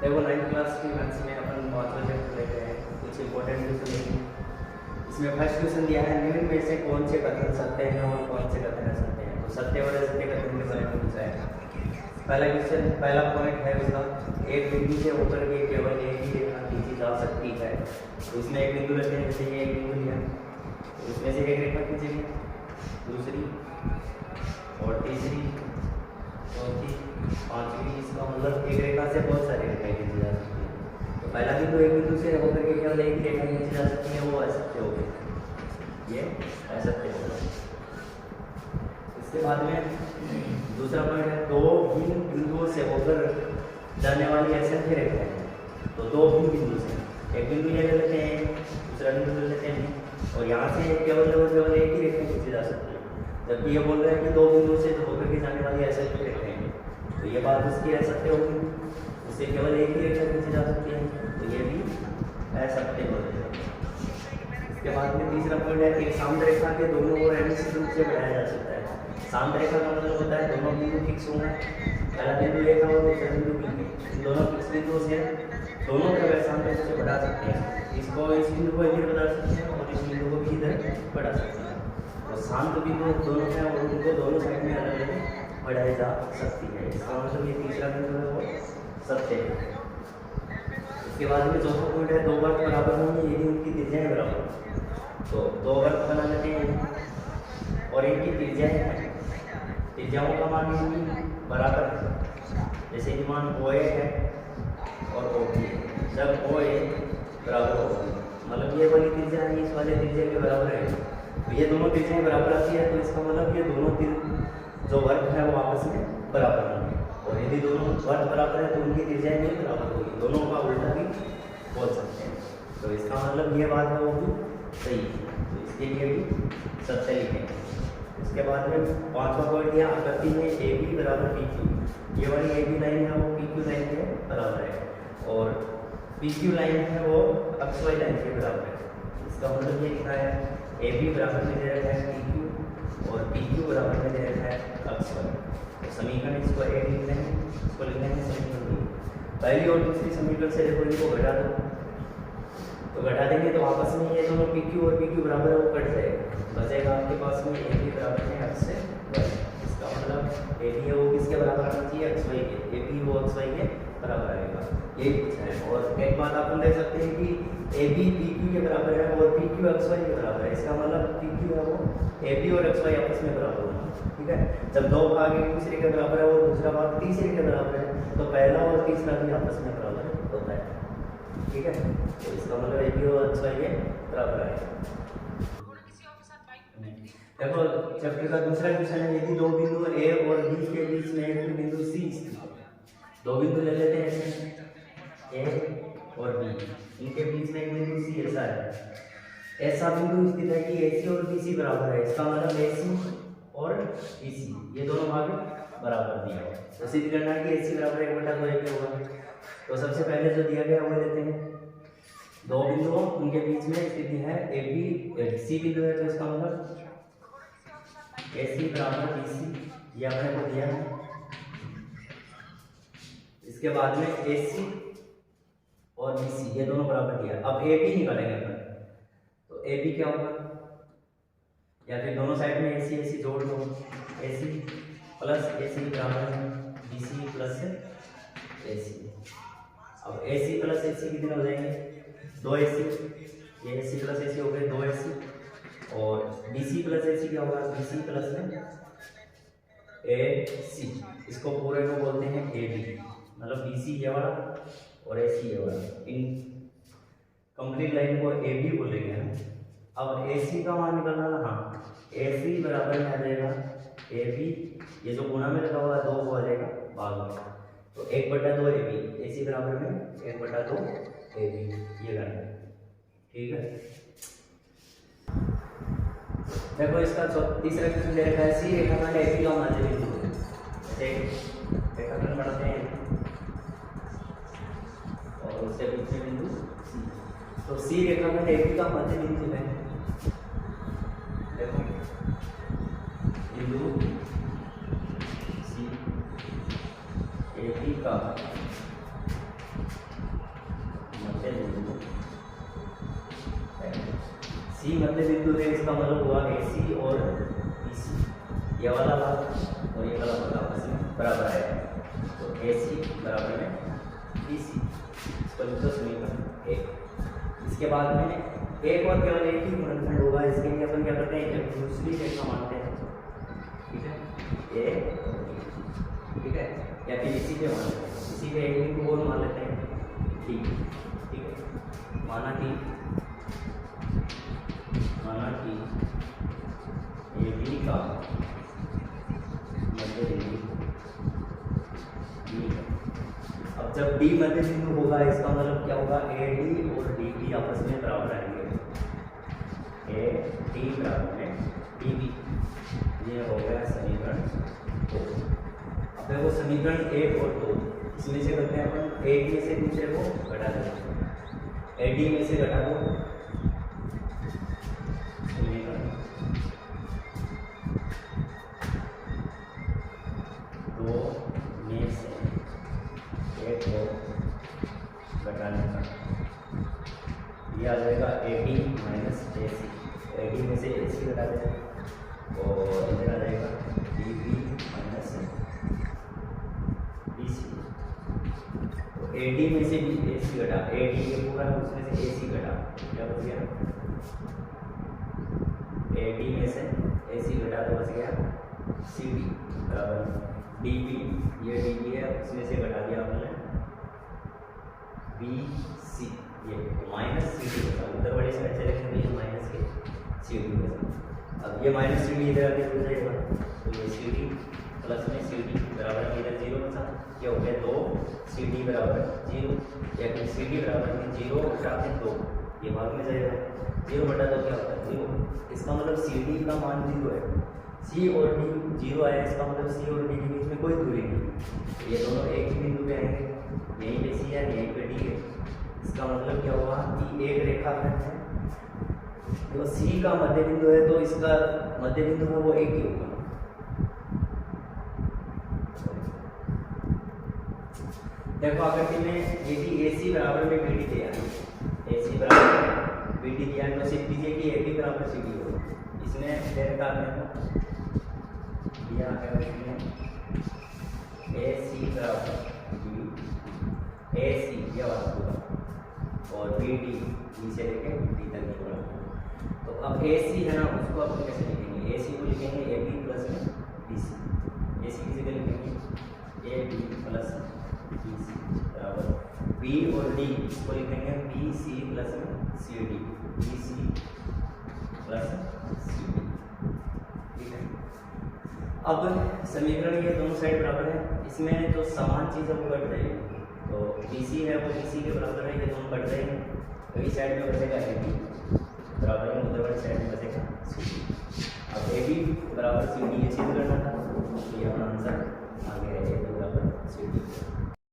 देखो 9th class की maths में अपन 5वां चैप्टर लेते हैं, कुछ इंपॉर्टेंट क्वेश्चन लेंगे। इसमें फर्स्ट क्वेश्चन दिया है, निम्न में से कौन से कथन सत्य हैं और कौन से कथन असत्य हैं। तो सत्य और असत्य कथन के बारे में पूछा है। पहला क्वेश्चन, पहला पॉइंट है उसका, एक बिंदु से होकर के केवल एक ही रेखा खींची जा सकती है। तो इसमें एक बिंदु लेते हैं, जैसे ये एक बिंदु लिया, तो इसमें से एक रेखा खींचेंगे, दूसरी और तीसरी, चौथी, पांचवी। इसका मतलब एक रेखा से बहुत सारी रेखाएं खींची जा सकती है। तो पहला बिंदु एक बिंदु से होकर के केवल एक रेखा खींची जा सकती है, वो असत्य हो गया, ये असत्य होगा। इसके बाद में दूसरा पॉइंट है, दो भिन्न बिंदुओं से होकर जाने वाली असंख्य रेखाएं। तो दो भिन्न बिंदु से, एक बिंदु ये ले लेते हैं, दूसरा बिंदु ले लेते हैं, और यहाँ से केवल एक ही रेखा खींची जा सकती है। जबकि ये बोल रहे हैं कि दो बिंदु से होकर के जाने वाली असंख्य रेखाएं, तो ये बात उसकी असत्य होगी, उससे केवल एक ही रेखा खींची जा सकती है, तो ये भी असत्य हो जाएगा। इसके बाद में तीसरा पॉइंट है, एक साम्य रेखा के दोनों ओर अनिश्चित रूप से बढ़ाया जा सकता है। साम्य रेखा का मतलब होता है दोनों बिंदु फिक्स होना, पहला बिंदु एक और दूसरा बिंदु बी, दोनों फिक्स बिंदु से दोनों तरह साम्य रूप से बढ़ा सकते हैं। इसको इस बिंदु को इधर बढ़ा सकते हैं और इस बिंदु को भी इधर बढ़ा सकते हैं। तो शांत बिंदु दोनों हैं और उनको दोनों साइड में अलग अलग बढ़ाई जा सकती है। इसका मतलब ये तीसरा बिंदु है वो सत्य है। इसके बाद में चौथा पॉइंट है, दो वर्ग बराबर होंगे यदि उनकी त्रिज्याएं बराबर हो। तो दो वर्ग बना लेते हैं और इनकी त्रिज्याएं हैं, त्रिज्याओं का मान बराबर है। जैसे कि मान OA है और OB है, जब OA बराबर होगा, मतलब ये वाली त्रिज्या है इस वाले त्रिज्या के बराबर है, तो ये दोनों त्रिज्याएं बराबर आती है। तो इसका मतलब ये दोनों जो वर्ग है वो आपस में बराबर होंगे, और यदि दोनों वर्ग बराबर है तो उनकी त्रिज्याएं भी बराबर होगी। दोनों का उल्टा भी बोल सकते हैं। तो इसका मतलब ये बात है वो भी सही है, तो इसके लिए भी सत्य लिखेंगे। इसके बाद में पांचवा पॉइंट दिया, आकृति में AB बराबर PQ। ये वाली AB लाइन है वो PQ लाइन के बराबर है, और PQ लाइन है वो XY लाइन के बराबर है। इसका मतलब ये लिखा है, AB बराबर में दे रखा है PQ और PQ बराबर में दे रखा है XY। तो समीकरण इसको A लिख लेंगे, इसको लिख लेंगे समीकरण B। पहली और दूसरी समीकरण से देखो इनको घटा दो, तो घटा देंगे तो आपस में ये दोनों PQ और PQ बराबर है वो कट जाएगा, बचेगा आपके पास में AB बराबर है X से Y। इसका मतलब AB है वो किसके बराबर आना चाहिए, XY के, AB वो XY के बराबर आएगा, यही पूछा है। और एक बात आप देख सकते हैं कि AB PQ के बराबर है और PQ XY के बराबर है। इसका मतलब PQ है वो AB और XY आपस में बराबर होना, ठीक है। जब दो भाग एक दूसरे के बराबर है और दूसरा भाग तीसरे के बराबर है, तो पहला और तीसरा भी आपस में बराबर होता है, ठीक है। तो इसका मतलब AB और XY के बराबर आएगा। देखो चैप्टर का दूसरा क्वेश्चन है, यदि दो बिंदु A और B के बीच में एक बिंदु C स्थित है। दो बिंदु ले लेते हैं A और B, इनके बीच में एक बिंदु C ऐसा है, ऐसा बिंदु स्थित है कि AC और BC बराबर है। इसका मतलब AC और BC ये दोनों भाग बराबर दिया है। तो सिद्ध करना है कि AC बराबर 1/2 AB होगा। तो सबसे पहले जो दिया गया वो लेते हैं, दो बिंदुओं उनके बीच में स्थिति है C बिंदु है, तो इसका मतलब AC बराबर BC ये अपने को दिया है। इसके बाद में AC और BC ये दोनों बराबर दिया। अब AB निकालेंगे अपन, तो AB क्या होगा, या फिर दोनों साइड में AC जोड़ दो, AC प्लस AC बराबर है BC प्लस AC। अब AC प्लस AC कितने हो जाएंगे, 2AC, ये AC प्लस AC हो गए 2AC, और BC प्लस AC क्या होगा, BC प्लस AC। इसको पूरे को बोलते हैं AB, मतलब BC ये वाला और AC ये वाला, इन कंप्लीट लाइन को AB बोलेंगे। अब AC का मान निकालना ना, हाँ AC बराबर में आ जाएगा AB, ये जो गुणा में लगा हुआ है 2 को आ जाएगा भाग में, तो 1/2 AB, AC बराबर में 1/2 AB ये करना है, ठीक है। देखो इसका तीसरा क्वेश्चन दे रखा है, C रेखाखंड AB का मध्य बिंदु है। जैसे रेखाखंड बनाते हैं और उससे बीच में बिंदु C, तो C रेखाखंड AB का मध्य बिंदु है। देखो बिंदु C AB का सी मध्य बिंदु है, इसका मतलब हुआ ए सी और बी सी, ये वाला भाग और ये वाला भाग आपस में बराबर आएगा, तो ए सी बराबर में बी सी, इसको लिखो समीकरण एक। इसके बाद में एक और केवल एक ही गुणनखंड होगा, इसके लिए अपन क्या करते हैं, एक दूसरी रेखा मानते हैं, ठीक है, ए ठीक है, या फिर इसी पे मान लेते हैं, इसी पे एक बिंदु और मान लेते हैं डी, ठीक है, माना कि ए बी का मध्य बिंदु डी है। अब जब डी मध्य बिंदु होगा, इसका मतलब क्या होगा, ए डी और डी बी आपस में बराबर आएंगे, ए डी बराबर में डी बी, ये हो गया समीकरण 2। अब देखो समीकरण 1 और 2, इसमें से करते हैं अपन, एक में से दूसरे को घटा देंगे, ए डी में से घटा दो समीकरण 2 में से एक को घटाने का, ये आ जाएगा A D minus A C, A D में से ए सी घटा देगा और इधर आ जाएगा D B minus B C, तो ए डी में से ए सी घटा, ए डी ये पूरा है, उसमें से ए सी घटा, क्या बच गया, ए डी में से ए सी घटा तो बच गया सी डी बराबर डी बी, ये डी बी है, उसमें से घटा दिया आपने बी सी, ये माइनस सी डी बचा, उधर बड़ी साइड से लिखेंगे ये माइनस के सी डी बचा। अब ये माइनस सी डी इधर आके हो जाएगा, तो ये सी डी प्लस में सी डी बराबर में इधर 0 बचा, क्या हो गया 2 सी डी बराबर 0, या फिर सी डी बराबर में 0 बटाते 2, ये भाग में जाएगा, 0 बटा तो क्या होता है 0, इसका मतलब सी डी का मान 0 है, सी और डी 0 आया, इसका मतलब सी और डी के बीच में कोई दूरी नहीं, ये दोनों एक ही बिंदु पे आएंगे, यहीं पे सी है यहीं पे डी है, इसका मतलब क्या हुआ कि एक रेखाखंड है, तो सी का मध्य बिंदु है, तो इसका मध्य बिंदु है वो एक ही होगा। देखो आकृति में यदि ए सी बराबर में बी डी दिया है, ए सी बराबर बी डी दिया है, तो सिर्फ दीजिए कि ए डी बराबर सी डी हो, इसमें डेल्टा में दिया है, उसमें ए सी बराबर बी, ए सी यह वाला पूरा और बी डी नीचे लेके डी तक निकला, तो अब ए सी है ना, उसको अपन कैसे लिखेंगे, ए सी को लिखेंगे ए बी प्लस में बी सी, ए सी किसी को लिखेंगे A B plus B C बराबर बी और डी, इसको लिखेंगे बी सी प्लस में C D, B C plus C D, ठीक है। अब समीकरण ये दोनों साइड बराबर है, इसमें जो समान चीज़ है वो कट जाएगी, तो बी सी है वो बी सी के बराबर है, ये दोनों कट जाएंगे, तो इस साइड में बचेगा ए बी बराबर में, उधर वाली साइड में बचेगा सी डी। अब ए बी बराबर सी डी ये सिद्ध करना था,